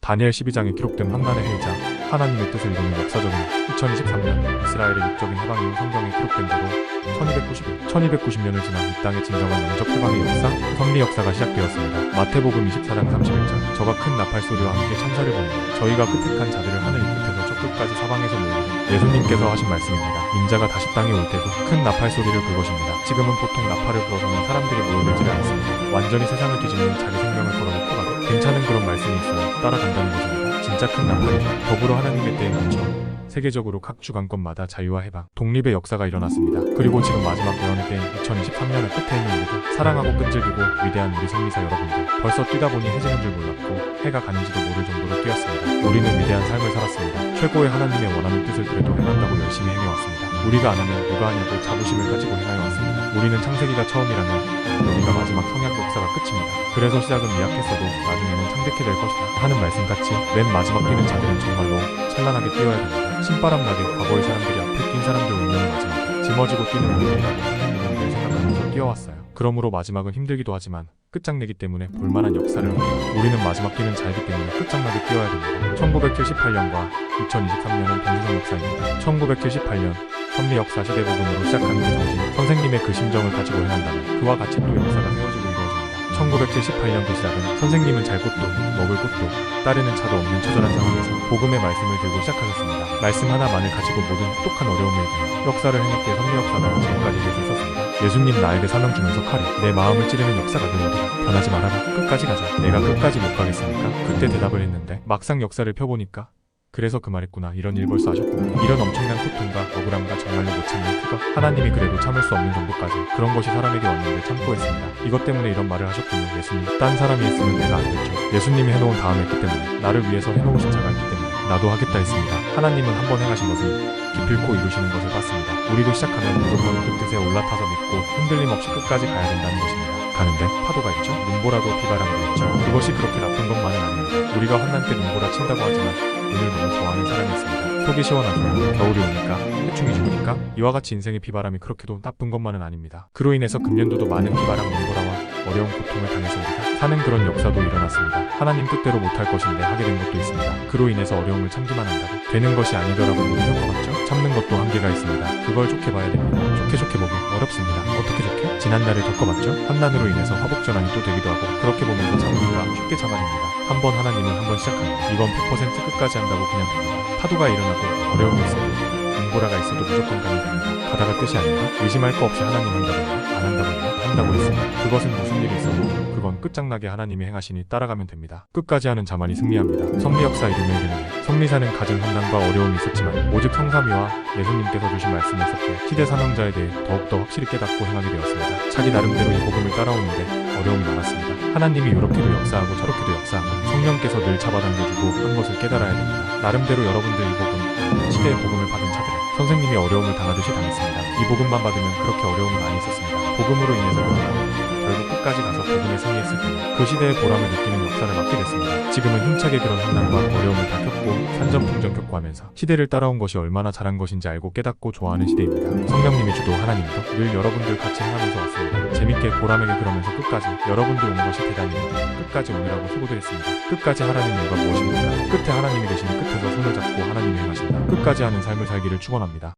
다니엘 12장에 기록된 환난의 해이자 하나님의 뜻을 이루는 역사적인 2023년 이스라엘의 육적인 해방 이후 성경에 기록된 대로 1290년을 지나 이 땅의 진정한 영적 해방의 역사, 섭리 역사가 시작되었습니다. 마태복음 24장 31절 저가 큰 나팔 소리와 함께 천사를 보내니 저희가 끄택한 자들을 하늘 이 끝에서 저 끝까지 사방에서 모으리라. 예수님께서 하신 말씀입니다. 인자가 다시 땅에 올 때도 큰 나팔 소리를 불 것입니다. 지금은 보통 나팔을 불어서는 사람들이 모여들지를 않습니다. 완전히 세상을 뒤집는 자기 생명을 걸어놓고 가도 괜찮은 그런 말씀이 있어요. 따라간다는 것입니다. 진짜 큰 나팔이죠. 더불어 하나님의 때에 맞춰 세계적으로 각 주간권마다 자유와 해방, 독립의 역사가 일어났습니다. 그리고 지금 마지막 예언의 때인 2023년의 끝에 있는 우리도 사랑하고 끈질기고 위대한 우리 성리사 여러분들, 벌써 뛰다 보니 해지는 줄 몰랐고 해가 가는지도 모를 정도로 뛰었습니다. 우리는 위대한 삶을 살았습니다. 최고의 하나님의 원하는 뜻을 그래도 행한다고 열심히 행해왔습니다. 우리가 안 하면 누가 하냐고 자부심을 가지고 행하여왔습니다. 우리는 창세기가 처음이라면 여기가 마지막 성약 역사가 끝입니다. 그래서 시작은 미약했어도 나중에는 창백해 될 것이다 하는 말씀같이 맨 마지막 뛰는 자들은 정말로 찬란하게 뛰어야 됩니다. 신바람 나게 과거의 사람들이 앞에 뛴 사람들 운명의 마지막에 짊어지고 뛰는 우리들이라고 하는 부분들을 생각하면서 뛰어왔어요. 그러므로 마지막은 힘들기도 하지만 끝장내기 때문에 볼만한 역사를 합니다. 우리는 마지막 뛰는 자이기 때문에 끝장나게 뛰어야 됩니다. 1978년과 2023년은 동시성 역사입니다. 1978년 섭리 역사 시대 부분으로 시작하는 그 정신, 선생님의 그 심정을 가지고 행한다면 그와 같이 또 역사가 세워지고 이루어집니다. 1978년 그 시작은 선생님은 잘 곳도 먹을 곳도 따르는 차도 없는 처절한 상황에서 복음의 말씀을 들고 시작하셨습니다. 말씀 하나만을 가지고 모든 똑똑한 어려움을 이기며 역사를 행했기에 섭리 역사가 지금까지 이길 수 있었습니다. 예수님 나에게 사명 주면서 칼이 내 마음을 찌르는 역사가 되어오리라. 변하지 말아라. 끝까지 가자. 내가 끝까지 못 가겠습니까? 그때 대답을 했는데 막상 역사를 펴보니까 그래서 그 말했구나. 이런 일 벌써 하셨구나. 이런 엄청난 고통과 억울함과 정말로 못 참는 그것, 하나님이 그래도 참을 수 없는 정도까지 그런 것이 사람에게 왔는데 참고 했습니다. 이것 때문에 이런 말을 하셨군요. 예수님. 딴 사람이 했으면 내가 안 됐죠. 예수님이 해놓은 다음에 했기 때문에, 나를 위해서 해놓으신 자가 있기 때문에 나도 하겠다 했습니다. 하나님은 한 번 행하신 것을 기필코 이루시는 것을 봤습니다. 우리도 시작하면 무조건 그 뜻에 올라타서 믿고 흔들림 없이 끝까지 가야 된다는 것입니다. 가는데 파도가 있죠. 눈보라도 비바람도 있죠. 그것이 그렇게 나쁜 것만은 아닙니다. 우리가 환난 때 눈보라 친다고 하지만 눈을 너무 좋아하는 사람이 있습니다. 속이 시원하죠. 겨울이 오니까, 해충이 죽으니까. 이와 같이 인생의 비바람이 그렇게도 나쁜 것만은 아닙니다. 그로 인해서 금년도도 많은 비바람, 눈보라와 어려운 고통을 당해서 우리가 사는 그런 역사도 일어났습니다. 하나님 뜻대로 못할 것인데 하게 된 것도 있습니다. 그로 인해서 어려움을 참기만 한다고 되는 것이 아니더라고 모르는 것 같죠? 참는 것도 한계가 있습니다. 그걸 좋게 봐야 됩니다. 좋게 보기 어렵습니다. 어떻게 좋게? 지난날을 겪어봤죠? 환난으로 인해서 화복전환이 또 되기도 하고 그렇게 보면서 참으니까 쉽게 참아집니다. 한 번 하나님은 한 번 시작합니다. 이건 100% 끝까지 한다고 그냥 됩니다. 파도가 일어나고 어려움이 있어도 눈보라가 있어도 무조건 가면 됩니다. 가다가 뜻이 아닌가? 의심할 거 없이 하나님 한다고 했나? 안 한다고 했나? 한다고 했습니다. 그것은 무슨 일이 있어도 그건 끝장나게 하나님이 행하시니 따라가면 됩니다. 끝까지 하는 자만이 승리합니다. 섭리 역사 이름에 이르는 해. 섭리사는 가진 환난과 어려움이 있었지만 오직 성삼위와 예수님께서 주신 말씀이 있었기에 시대 사명자에 대해 더욱더 확실히 깨닫고 행하게 되었습니다. 자기 나름대로 이 복음을 따라오는데 어려움이 많았습니다. 하나님이 이렇게도 역사하고 저렇게도 역사하고 성령께서 늘 잡아당겨주고 한 것을 깨달아야 됩니다. 나름대로 여러분들 이 복음, 시대의 복음을 받은 자들은 선생님이 어려움을 당하듯이 당했습니다. 이 복음만 받으면 그렇게 어려움이 많이 있었습니다. 복음으로 인해서 결국 끝까지 가서 복음에 승리했을 때는 그 시대의 보람을 느끼는 역사를 맡게 됐습니다. 지금은 힘차게 그런 환난과 어려움을 다 겪고 산전풍전 겪고 하면서 시대를 따라온 것이 얼마나 잘한 것인지 알고 깨닫고 좋아하는 시대입니다. 성령님이 주도 하나님도 늘 여러분들 같이 행하면서 왔습니다. 재밌게 보람에게 그러면서 끝까지 여러분들 온 것이 대단히 끝까지 오느라고 수고들 했습니다. 끝까지 하라는 이유가 무엇입니까? 끝에 하나님이 되시니 끝에서 손을 잡고 하나님이 행하신다. 끝까지 하는 삶을 살기를 축원합니다.